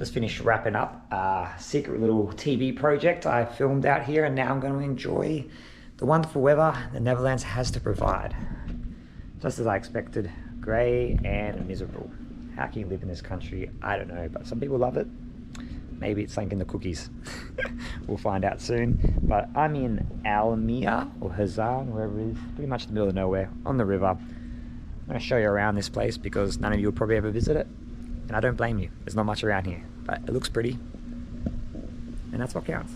just finished wrapping up a secret little TV project I filmed out here, and now I'm going to enjoy the wonderful weather the Netherlands has to provide. Just as I expected, grey and miserable. How can you live in this country? I don't know, but some people love it. Maybe it's something in the cookies. We'll find out soon. But I'm in Almere, or Hazan, wherever it is, pretty much in the middle of nowhere, on the river. I'm going to show you around this place because none of you will probably ever visit it. And I don't blame you. There's not much around here, but it looks pretty. And that's what counts.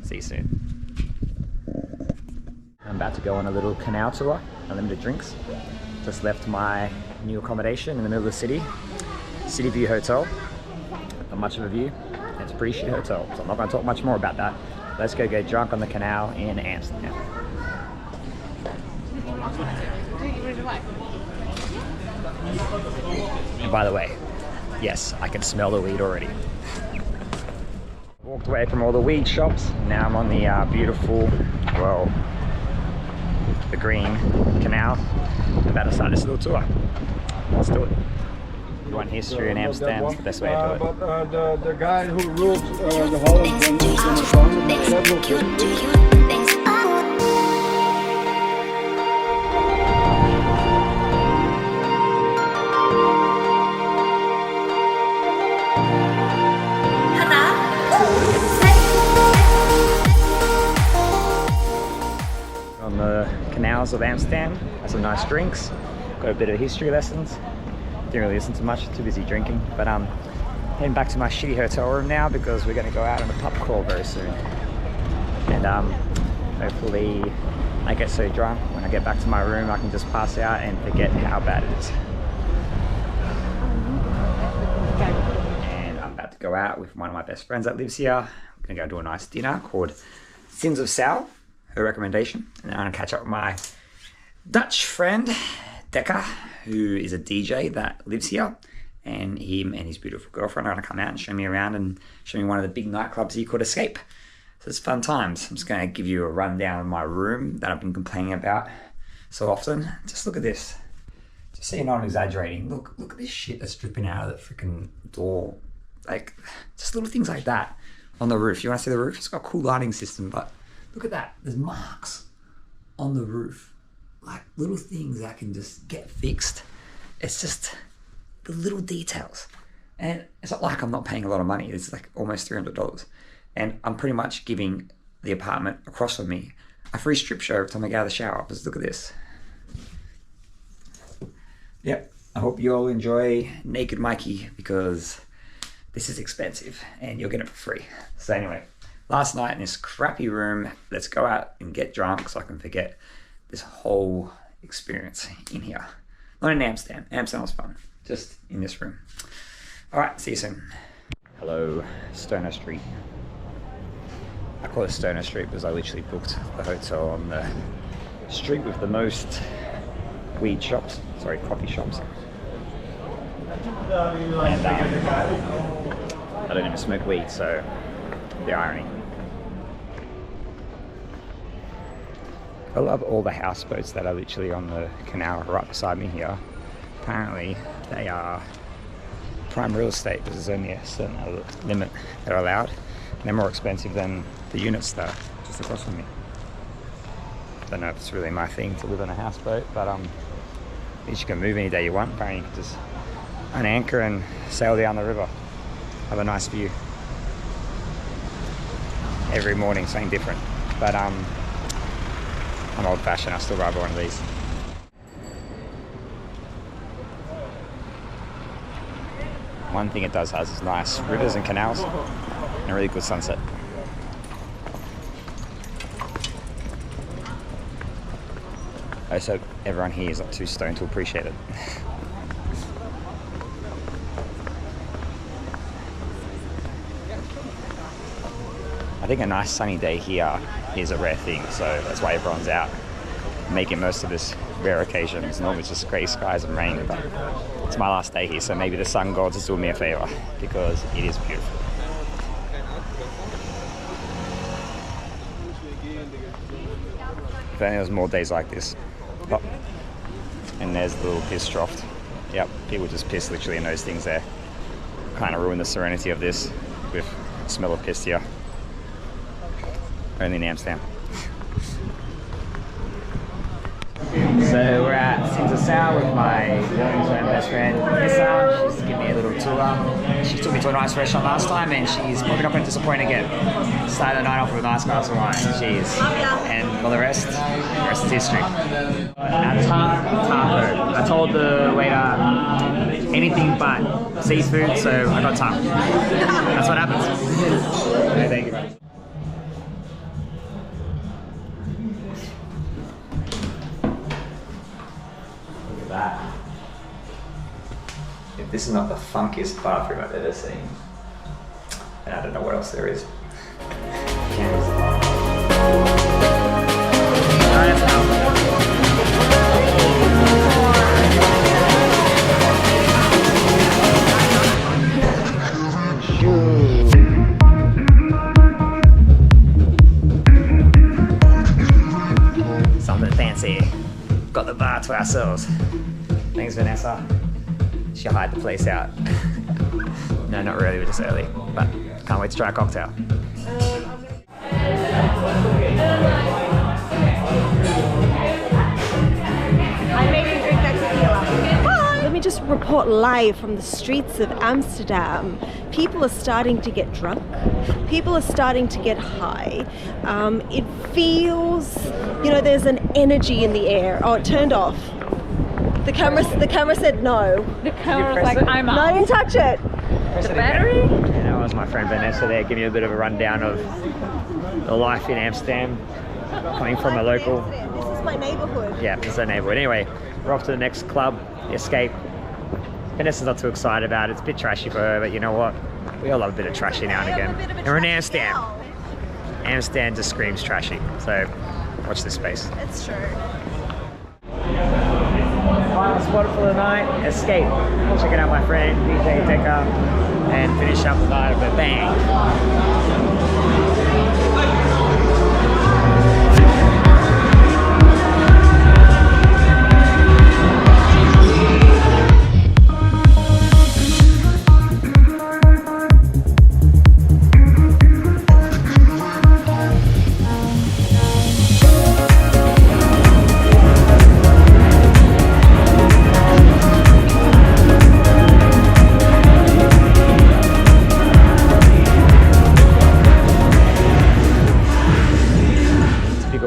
See you soon. I'm about to go on a little canal tour, unlimited drinks. Just left my new accommodation in the middle of the city. City View Hotel. Not much of a view. It's a pretty shit hotel, so I'm not going to talk much more about that. Let's go get drunk on the canal in Amsterdam. And by the way, yes, I can smell the weed already. Walked away from all the weed shops. Now I'm on the beautiful, well, the green canal. I'm about to start this little tour. Let's do it. If you want history in Amsterdam, it's the best way to do it. But the guy who ruled the Holland in the front. On the canals of Amsterdam, had some nice drinks, got a bit of history lessons. Didn't really listen to much, too busy drinking. But heading back to my shitty hotel room now because we're going to go out on a pub crawl very soon. And hopefully I get so drunk when I get back to my room I can just pass out and forget how bad it is. And I'm about to go out with one of my best friends that lives here. I'm going to go do a nice dinner called Sins of Sal, her recommendation. And I'm going to catch up with my Dutch friend Dekker, who is a DJ that lives here, and him and his beautiful girlfriend are going to come out and show me around and show me one of the big nightclubs you could escape. So it's fun times. I'm just going to give you a rundown of my room that I've been complaining about so often. Just look at this. Just so you're not exaggerating. Look at this shit that's dripping out of the freaking door. Like, just little things like that on the roof. You want to see the roof? It's got a cool lighting system, but look at that. There's marks on the roof. Like little things that can just get fixed. It's just the little details. And it's not like I'm not paying a lot of money. It's like almost $300. And I'm pretty much giving the apartment across from me a free strip show every time I get out of the shower. Just look at this. Yep, I hope you all enjoy Naked Mikey because this is expensive and you'll get it for free. So anyway, last night in this crappy room, let's go out and get drunk so I can forget this whole experience in here. Not in Amsterdam. Amsterdam was fun. Just in this room. Alright, see you soon. Hello, Stoner Street. I call it Stoner Street because I literally booked the hotel on the street with the most weed shops. Sorry, coffee shops. And I don't even smoke weed, so the irony. I love all the houseboats that are literally on the canal right beside me here. Apparently they are prime real estate because there's only a certain limit they're allowed. And they're more expensive than the units that are just across from me. I don't know if it's really my thing to live on a houseboat, but at least you can move any day you want. Apparently you can just unanchor and sail down the river. Have a nice view. Every morning something different. But I'm old fashioned, I'll still ride one of these. One thing it does has is nice rivers and canals and a really good sunset. I just hope everyone here is not too stoned to appreciate it. I think a nice sunny day here is a rare thing, so that's why everyone's out making most of this rare occasion. It's normally just grey skies and rain, but it's my last day here, so maybe the sun gods is doing me a favour because it is beautiful. If only there was more days like this. Oh. And there's the little piss trough. Yep, people just piss literally in those things there. kind of ruin the serenity of this with the smell of piss here. Only in Amsterdam. So we're at Salmuera with my long-term best friend Vanessa. She's given me a little tour. She took me to a nice restaurant last time and she's probably not going to disappoint again. Started the night off with a nice glass of wine. Cheers. And for the rest is history. Our taco. I told the waiter anything but seafood, so I got tongue. That's what happens. Okay, thank you. That. If this is not the funkiest bathroom I've ever seen, and I don't know what else there is. Something fancy. Got the bar to ourselves. Thanks, Vanessa. She hired the place out. No, not really, we're just early. But can't wait to try a cocktail. I made you drink that tequila. Let me just report live from the streets of Amsterdam. People are starting to get drunk. People are starting to get high. It feels, you know, there's an energy in the air. Oh, it turned off. The camera said no. The camera was like, I'm out. No, I didn't touch it. The battery? And that was my friend Vanessa there, giving you a bit of a rundown of the life in Amsterdam, coming from a local. This is my neighborhood. Yeah, it's our neighborhood. Anyway, we're off to the next club, the Escape. Vanessa's not too excited about it. It's a bit trashy for her, but you know what? We all love a bit of trashy now and again. And we're in Amsterdam. Amsterdam just screams trashy. So watch this space. It's true. Final spot for the night, Escape. Check it out, my friend DJ Decker, and finish up the night with a bang.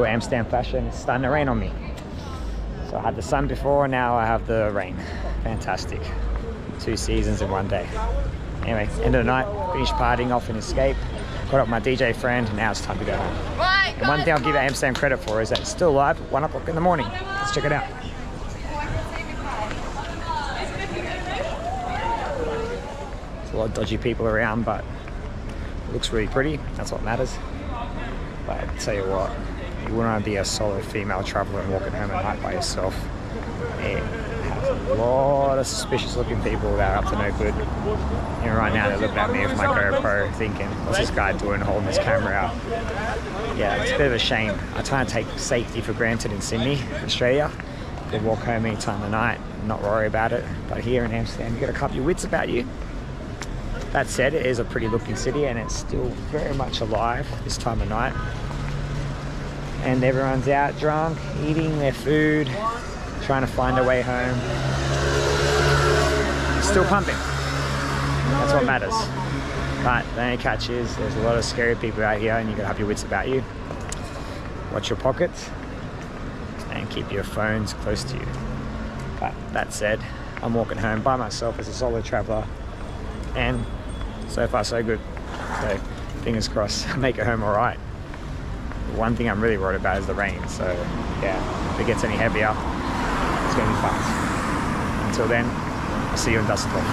Amsterdam fashion. It's starting to rain on me. So I had the sun before, now I have the rain. Fantastic. 2 seasons in one day. Anyway, end of the night, finished partying off in Escape. Got up my DJ friend, and now it's time to go home. And one thing I'll give Amsterdam credit for is that it's still live at 1 o'clock in the morning. Let's check it out. There's a lot of dodgy people around, but it looks really pretty. That's what matters. But I tell you what, you wouldn't want to be a solo female traveller and walking home at night by yourself. It has a lot of suspicious looking people that are up to no good. You know, right now they're looking at me with my GoPro thinking, what's this guy doing holding his camera out? Yeah, it's a bit of a shame. I try to take safety for granted in Sydney, Australia. You can walk home any time of night and not worry about it. But here in Amsterdam, you got to couple your wits about you. That said, it is a pretty looking city and it's still very much alive this time of night. And everyone's out drunk, eating their food, trying to find a way home. It's still pumping. That's what matters. But the only catch is there's a lot of scary people out here and you gotta have your wits about you. Watch your pockets and keep your phones close to you. But that said, I'm walking home by myself as a solo traveller and so far so good. So fingers crossed, I make it home all right. One thing I'm really worried about is the rain, so yeah, if it gets any heavier, it's going to be fun. Until then, I'll see you in Dusseldorf.